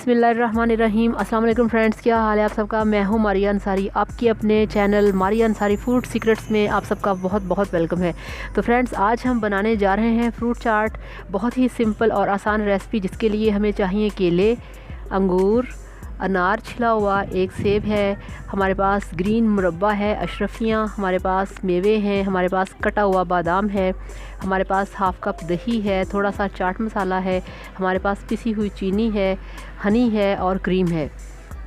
बिस्मिल्लाहिर्रहमानिर्रहीम। अस्सलाम वालेकुम फ्रेंड्स, क्या हाल है आप सबका। मैं हूँ मारिया अंसारी, आपकी अपने channel Maria Ansari food secrets में आप सबका बहुत बहुत वेलकम है। तो फ्रेंड्स, आज हम बनाने जा रहे हैं फ्रूट चाट। बहुत ही सिंपल और आसान रेसिपी, जिसके लिए हमें चाहिए केले, अंगूर, अनार छिला हुआ, एक सेब है, हमारे पास ग्रीन मुरब्बा है, अशरफियाँ, हमारे पास मेवे हैं, हमारे पास कटा हुआ बादाम है, हमारे पास हाफ़ कप दही है, थोड़ा सा चाट मसाला है, हमारे पास पिसी हुई चीनी है, हनी है और क्रीम है।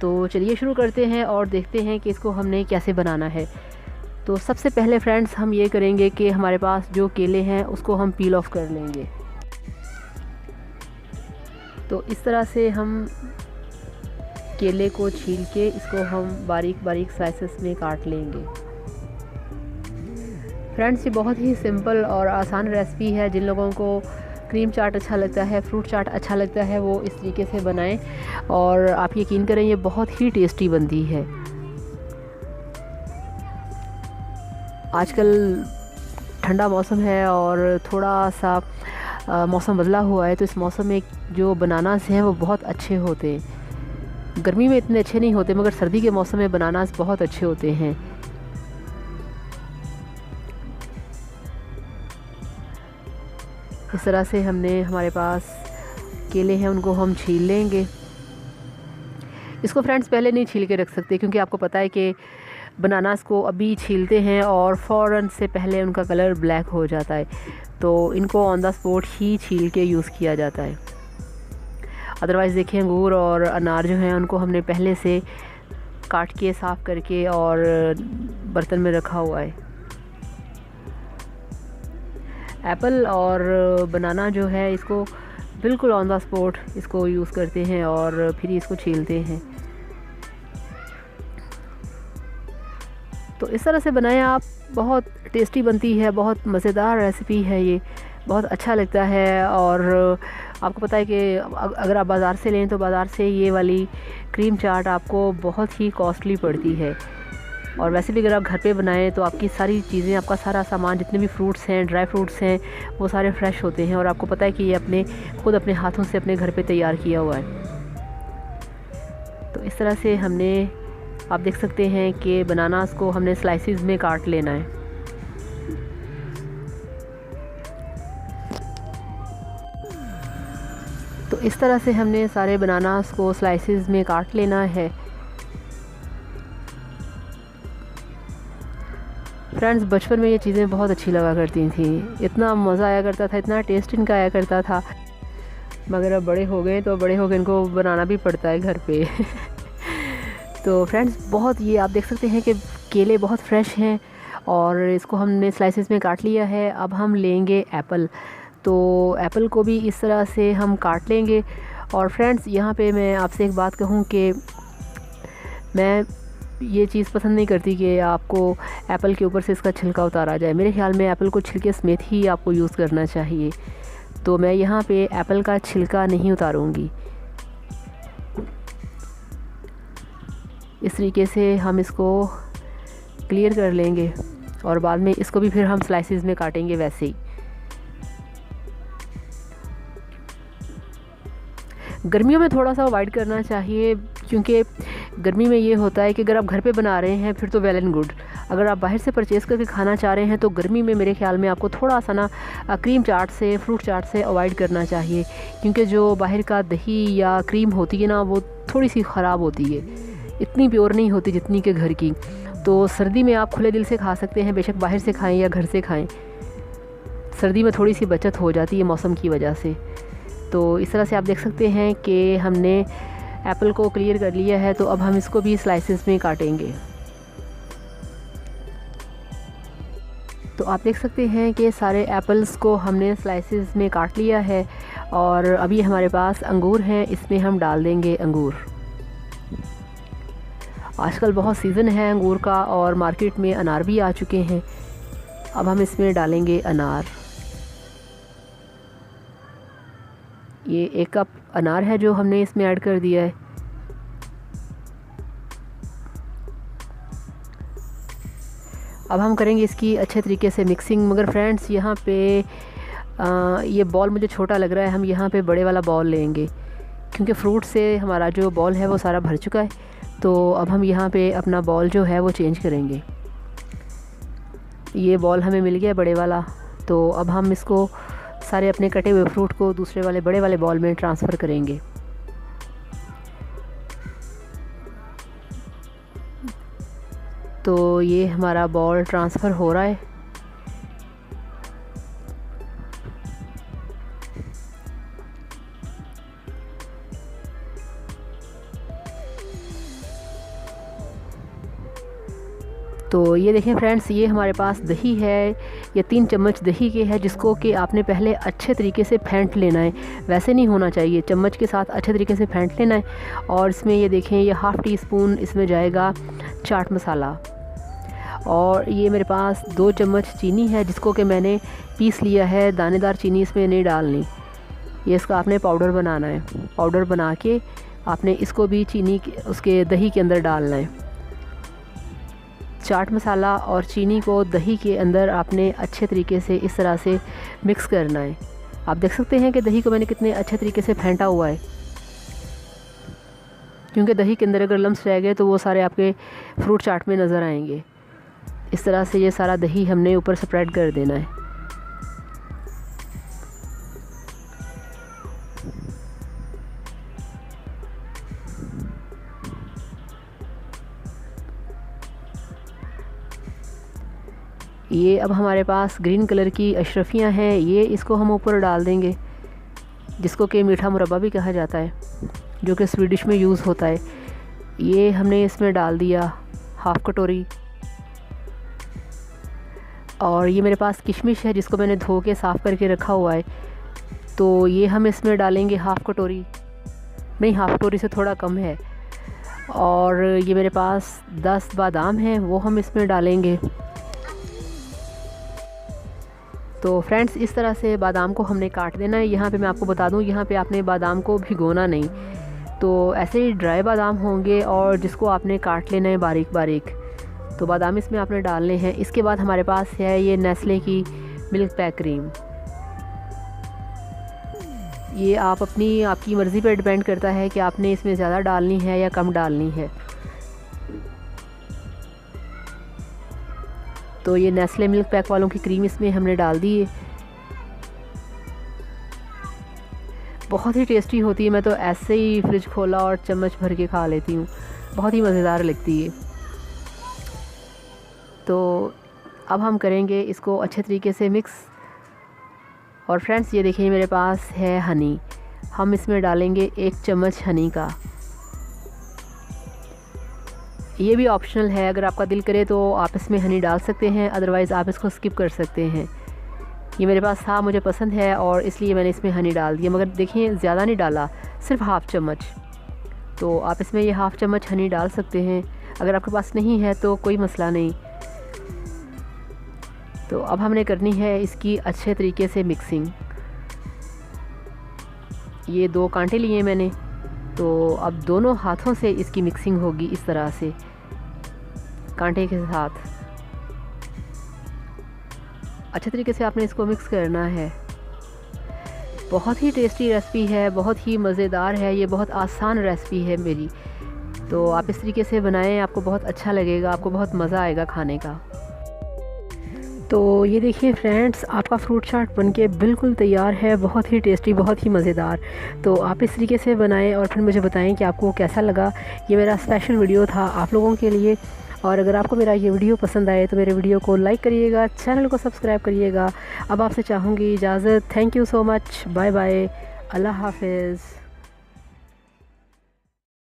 तो चलिए शुरू करते हैं और देखते हैं कि इसको हमने कैसे बनाना है। तो सबसे पहले फ्रेंड्स, हम ये करेंगे कि हमारे पास जो केले हैं उसको हम पील ऑफ कर लेंगे। तो इस तरह से हम केले को छील के इसको हम बारीक बारीक स्लाइसेस में काट लेंगे। फ्रेंड्स, ये बहुत ही सिंपल और आसान रेसिपी है। जिन लोगों को क्रीम चाट अच्छा लगता है, फ्रूट चाट अच्छा लगता है, वो इस तरीके से बनाएं और आप यकीन करें ये बहुत ही टेस्टी बनती है। आजकल ठंडा मौसम है और थोड़ा सा मौसम बदला हुआ है, तो इस मौसम में जो बनानास हैं वो बहुत अच्छे होते हैं। गर्मी में इतने अच्छे नहीं होते, मगर सर्दी के मौसम में बनानास बहुत अच्छे होते हैं। इस तरह से हमने हमारे पास केले हैं, उनको हम छील लेंगे। इसको फ्रेंड्स पहले नहीं छील के रख सकते, क्योंकि आपको पता है कि बनानास को अभी छीलते हैं और फ़ौरन से पहले उनका कलर ब्लैक हो जाता है, तो इनको ऑन द स्पॉट ही छील के यूज़ किया जाता है। अदरवाइज़ देखिए, अंगूर और अनार जो हैं उनको हमने पहले से काट के साफ़ करके और बर्तन में रखा हुआ है। एप्पल और बनाना जो है, इसको बिल्कुल ऑन द स्पॉट इसको यूज़ करते हैं और फिर इसको छीलते हैं। तो इस तरह से बनाएं आप, बहुत टेस्टी बनती है, बहुत मज़ेदार रेसिपी है ये, बहुत अच्छा लगता है। और आपको पता है कि अगर आप बाज़ार से लें तो बाज़ार से ये वाली क्रीम चाट आपको बहुत ही कॉस्टली पड़ती है, और वैसे भी अगर आप घर पे बनाएं तो आपकी सारी चीज़ें, आपका सारा सामान, जितने भी फ्रूट्स हैं, ड्राई फ्रूट्स हैं, वो सारे फ्रेश होते हैं और आपको पता है कि ये खुद अपने हाथों से अपने घर पे तैयार किया हुआ है। तो इस तरह से हमने, आप देख सकते हैं कि बनानास को हमने स्लाइसिस में काट लेना है। तो इस तरह से हमने सारे बनानास को स्लाइसिस में काट लेना है। फ्रेंड्स, बचपन में ये चीज़ें बहुत अच्छी लगा करती थी, इतना मज़ा आया करता था, इतना टेस्ट इनका आया करता था। मगर अब बड़े हो गए तो बड़े हो गए इनको बनाना भी पड़ता है घर पे। तो फ्रेंड्स, बहुत, ये आप देख सकते हैं कि केले बहुत फ्रेश हैं और इसको हमने स्लाइसेस में काट लिया है। अब हम लेंगे एप्पल, तो एप्पल को भी इस तरह से हम काट लेंगे। और फ्रेंड्स, यहाँ पे मैं आपसे एक बात कहूँ कि मैं ये चीज़ पसंद नहीं करती कि आपको एप्पल के ऊपर से इसका छिलका उतारा जाए। मेरे ख्याल में एप्पल को छिलके समेत ही आपको यूज़ करना चाहिए। तो मैं यहाँ पे एप्पल का छिलका नहीं उतारूँगी। इस तरीके से हम इसको क्लियर कर लेंगे और बाद में इसको भी फिर हम स्लाइसिस में काटेंगे वैसे ही। गर्मियों में थोड़ा सा अवॉइड करना चाहिए, क्योंकि गर्मी में ये होता है कि अगर आप घर पे बना रहे हैं फिर तो वेल एंड गुड। अगर आप बाहर से परचेज़ करके खाना चाह रहे हैं तो गर्मी में मेरे ख्याल में आपको थोड़ा सा ना क्रीम चाट से, फ्रूट चाट से अवॉइड करना चाहिए, क्योंकि जो बाहर का दही या क्रीम होती है ना, वो थोड़ी सी ख़राब होती है, इतनी प्योर नहीं होती जितनी कि घर की। तो सर्दी में आप खुले दिल से खा सकते हैं, बेशक बाहर से खाएँ या घर से खाएँ। सर्दी में थोड़ी सी बचत हो जाती है मौसम की वजह से। तो इस तरह से आप देख सकते हैं कि हमने एप्पल को क्लियर कर लिया है। तो अब हम इसको भी स्लाइसेस में काटेंगे। तो आप देख सकते हैं कि सारे एप्पल्स को हमने स्लाइसेस में काट लिया है और अभी हमारे पास अंगूर हैं, इसमें हम डाल देंगे अंगूर। आजकल बहुत सीज़न है अंगूर का और मार्केट में अनार भी आ चुके हैं। अब हम इसमें डालेंगे अनार। ये 1 कप अनार है जो हमने इसमें ऐड कर दिया है। अब हम करेंगे इसकी अच्छे तरीके से मिक्सिंग। मगर फ्रेंड्स, यहाँ पे ये बॉल मुझे छोटा लग रहा है, हम यहाँ पे बड़े वाला बॉल लेंगे, क्योंकि फ्रूट से हमारा जो बॉल है वो सारा भर चुका है। तो अब हम यहाँ पे अपना बॉल जो है वो चेंज करेंगे। ये बॉल हमें मिल गया बड़े वाला, तो अब हम इसको सारे अपने कटे हुए फ्रूट को दूसरे वाले बड़े वाले बॉल में ट्रांसफ़र करेंगे। तो ये हमारा बॉल ट्रांसफ़र हो रहा है। तो ये देखें फ्रेंड्स, ये हमारे पास दही है, ये 3 चम्मच दही के है, जिसको कि आपने पहले अच्छे तरीके से फेंट लेना है। वैसे नहीं होना चाहिए, चम्मच के साथ अच्छे तरीके से फेंट लेना है। और इसमें ये देखें, ये हाफ़ टी स्पून इसमें जाएगा चाट मसाला। और ये मेरे पास 2 चम्मच चीनी है, जिसको कि मैंने पीस लिया है। दानेदार चीनी इसमें नहीं डालनी, ये इसका आपने पाउडर बनाना है। पाउडर बना के आपने इसको भी चीनी उसके दही के अंदर डालना है। चाट मसाला और चीनी को दही के अंदर आपने अच्छे तरीके से इस तरह से मिक्स करना है। आप देख सकते हैं कि दही को मैंने कितने अच्छे तरीके से फेंटा हुआ है, क्योंकि दही के अंदर अगर लम्स रह गए तो वो सारे आपके फ्रूट चाट में नज़र आएंगे। इस तरह से ये सारा दही हमने ऊपर स्प्रेड कर देना है। ये अब हमारे पास ग्रीन कलर की अशरफियाँ हैं, ये इसको हम ऊपर डाल देंगे, जिसको कि मीठा मुरब्बा भी कहा जाता है, जो कि स्वीडिश में यूज़ होता है। ये हमने इसमें डाल दिया हाफ़ कटोरी। और ये मेरे पास किशमिश है, जिसको मैंने धो के साफ़ करके रखा हुआ है, तो ये हम इसमें डालेंगे हाफ़ कटोरी, नहीं हाफ़ कटोरी से थोड़ा कम है। और ये मेरे पास 10 बादाम हैं, वो हम इसमें डालेंगे। तो फ्रेंड्स, इस तरह से बादाम को हमने काट देना है। यहाँ पे मैं आपको बता दूँ, यहाँ पे आपने बादाम को भिगोना नहीं, तो ऐसे ही ड्राई बादाम होंगे और जिसको आपने काट लेना है बारीक बारीक। तो बादाम इसमें आपने डालने हैं। इसके बाद हमारे पास है ये नेस्ले की मिल्क पैक क्रीम। ये आपकी मर्ज़ी पर डिपेंड करता है कि आपने इसमें ज़्यादा डालनी है या कम डालनी है। तो ये नेस्ले मिल्क पैक वालों की क्रीम इसमें हमने डाल दी है। बहुत ही टेस्टी होती है, मैं तो ऐसे ही फ्रिज खोला और चम्मच भर के खा लेती हूँ, बहुत ही मज़ेदार लगती है। तो अब हम करेंगे इसको अच्छे तरीके से मिक्स। और फ्रेंड्स, ये देखिए मेरे पास है हनी, हम इसमें डालेंगे 1 चम्मच हनी का। ये भी ऑप्शनल है, अगर आपका दिल करे तो आप इसमें हनी डाल सकते हैं, अदरवाइज़ आप इसको स्किप कर सकते हैं। ये मेरे पास था, मुझे पसंद है और इसलिए मैंने इसमें हनी डाल दिया, मगर देखिए ज़्यादा नहीं डाला, सिर्फ हाफ़ चम्मच। तो आप इसमें ये हाफ़ चम्मच हनी डाल सकते हैं। अगर आपके पास नहीं है तो कोई मसला नहीं। तो अब हमने करनी है इसकी अच्छे तरीके से मिक्सिंग। ये 2 कांटे लिए मैंने, तो अब दोनों हाथों से इसकी मिक्सिंग होगी इस तरह से, कांटे के साथ अच्छे तरीके से आपने इसको मिक्स करना है। बहुत ही टेस्टी रेसिपी है, बहुत ही मज़ेदार है, ये बहुत आसान रेसिपी है मेरी। तो आप इस तरीके से बनाएं, आपको बहुत अच्छा लगेगा, आपको बहुत मज़ा आएगा खाने का। तो ये देखिए फ्रेंड्स, आपका फ्रूट चाट बनके बिल्कुल तैयार है, बहुत ही टेस्टी, बहुत ही मज़ेदार। तो आप इस तरीके से बनाएं और फिर मुझे बताएं कि आपको कैसा लगा। ये मेरा स्पेशल वीडियो था आप लोगों के लिए। और अगर आपको मेरा ये वीडियो पसंद आए तो मेरे वीडियो को लाइक करिएगा, चैनल को सब्सक्राइब करिएगा। अब आपसे चाहूँगी इजाज़त। Thank you so much, bye bye, अल्लाह हाफ़िज़।